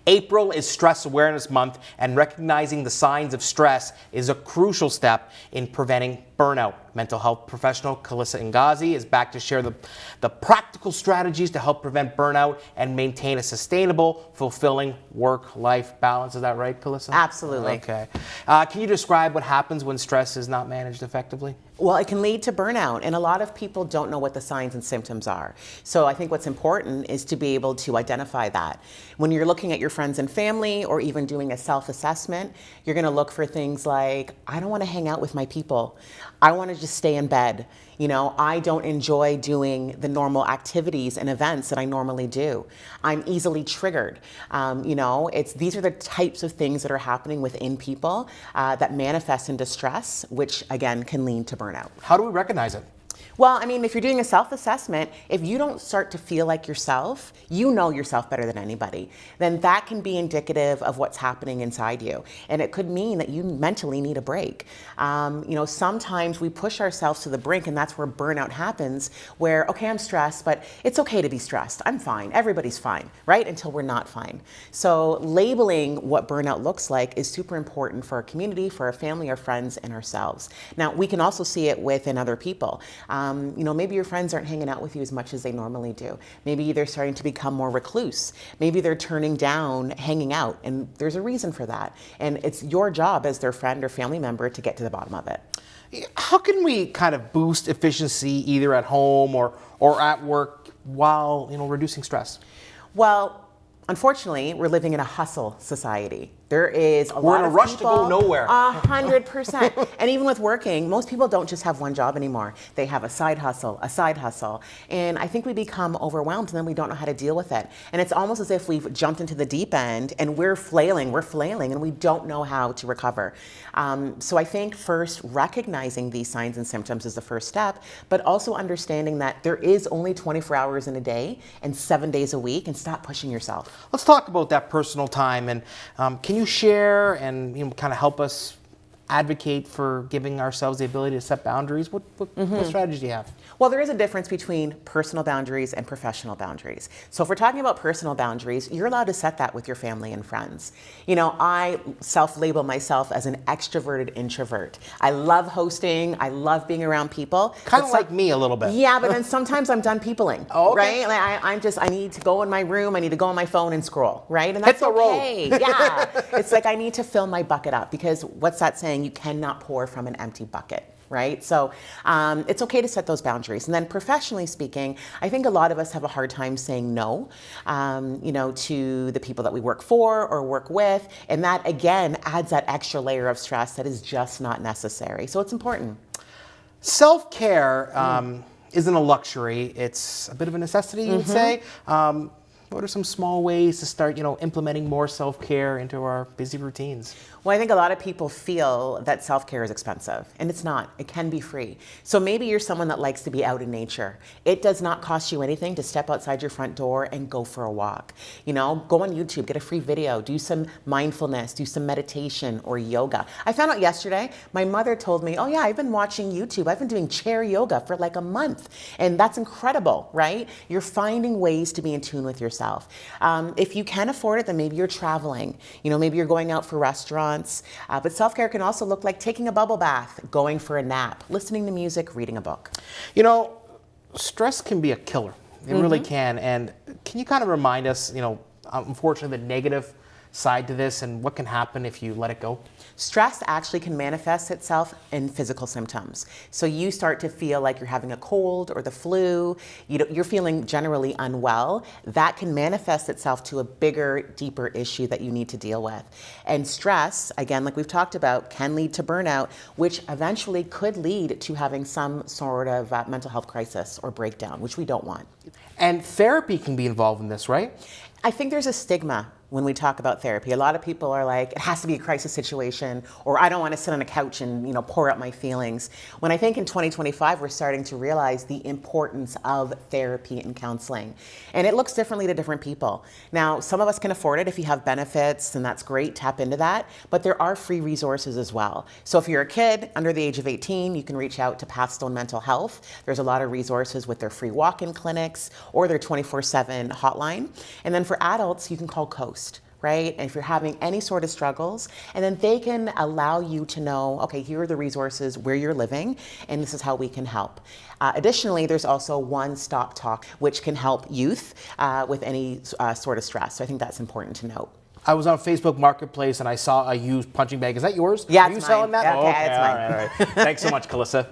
April is Stress Awareness Month, and recognizing the signs of stress is a crucial step in preventing burnout. Mental health professional Calissa Ngozi is back to share the practical strategies to help prevent burnout and maintain a sustainable, fulfilling work-life balance. Is that right, Calissa? Absolutely. Okay. Can you describe what happens when stress is not managed effectively? Well, it can lead to burnout, and a lot of people don't know what the signs and symptoms are. So I think what's important is to be able to identify that. When you're looking at your friends and family, or even doing a self-assessment, you're going to look for things like, I don't want to hang out with my people. I want to just stay in bed. You know, I don't enjoy doing the normal activities and events that I normally do. I'm easily triggered. These are the types of things that are happening within people that manifest into stress, which again can lead to burnout. How do we recognize it? Well, I mean, if you're doing a self-assessment, if you don't start to feel like yourself, you know yourself better than anybody, then that can be indicative of what's happening inside you. And it could mean that you mentally need a break. Sometimes we push ourselves to the brink, and that's where burnout happens, where, okay, I'm stressed, but it's okay to be stressed. I'm fine. Everybody's fine, right? Until we're not fine. So labeling what burnout looks like is super important for our community, for our family, our friends, and ourselves. Now, we can also see it within other people. Maybe your friends aren't hanging out with you as much as they normally do. Maybe they're starting to become more recluse. Maybe they're turning down hanging out, and there's a reason for that. And it's your job as their friend or family member to get to the bottom of it. How can we kind of boost efficiency either at home or at work while, reducing stress? Well, unfortunately, we're living in a hustle society. There is a lot of people. We're in a rush to go nowhere. 100%. And even with working, most people don't just have one job anymore. They have a side hustle. And I think we become overwhelmed, and then we don't know how to deal with it. And it's almost as if we've jumped into the deep end and we're flailing, and we don't know how to recover. So I think first recognizing these signs and symptoms is the first step, but also understanding that there is only 24 hours in a day and 7 days a week, and stop pushing yourself. Let's talk about that personal time, and can you share and kind of help us advocate for giving ourselves the ability to set boundaries? What strategies do you have? Well, there is a difference between personal boundaries and professional boundaries. So if we're talking about personal boundaries, you're allowed to set that with your family and friends. I self-label myself as an extroverted introvert. I love hosting. I love being around people. Kind of like me a little bit. Yeah, but then sometimes I'm done peopling, okay. Right? Like I need to go in my room. I need to go on my phone and scroll, right? And Hit that's the okay. road. Yeah. It's like I need to fill my bucket up, because what's that saying? You cannot pour from an empty bucket. Right? So it's okay to set those boundaries. And then professionally speaking, I think a lot of us have a hard time saying no, to the people that we work for or work with. And that, again, adds that extra layer of stress that is just not necessary. So it's important. Self-care isn't a luxury. It's a bit of a necessity, you would say. What are some small ways to start, implementing more self-care into our busy routines? Well, I think a lot of people feel that self-care is expensive, and it's not. It can be free. So maybe you're someone that likes to be out in nature. It does not cost you anything to step outside your front door and go for a walk. Go on YouTube, get a free video, do some mindfulness, do some meditation or yoga. I found out yesterday, my mother told me, oh yeah, I've been watching YouTube. I've been doing chair yoga for like a month. And that's incredible, right? You're finding ways to be in tune with yourself. If you can afford it, then maybe you're traveling. Maybe you're going out for restaurants. But self-care can also look like taking a bubble bath, going for a nap, listening to music, reading a book. Stress can be a killer. It really can. And can you kind of remind us, unfortunately, the negative side to this and what can happen if you let it go? Stress actually can manifest itself in physical symptoms. So you start to feel like you're having a cold or the flu, you're feeling generally unwell. That can manifest itself to a bigger, deeper issue that you need to deal with. And stress, again, like we've talked about, can lead to burnout, which eventually could lead to having some sort of mental health crisis or breakdown, which we don't want. And therapy can be involved in this, right? I think there's a stigma when we talk about therapy. A lot of people are like, it has to be a crisis situation, or I don't want to sit on a couch and pour out my feelings. When I think in 2025, we're starting to realize the importance of therapy and counseling. And it looks differently to different people. Now, some of us can afford it. If you have benefits, then that's great, tap into that. But there are free resources as well. So if you're a kid under the age of 18, you can reach out to Pathstone Mental Health. There's a lot of resources with their free walk-in clinics or their 24/7 hotline. And then for adults, you can call COAST. right? And if you're having any sort of struggles, and then they can allow you to know, okay, here are the resources where you're living, and this is how we can help. Additionally, there's also One Stop Talk, which can help youth with any sort of stress. So I think that's important to note. I was on Facebook Marketplace and I saw a used punching bag. Is that yours? Yeah, Are you it's selling mine. that? Okay, Okay, it's all mine. right, all right. Thanks so much, Calissa.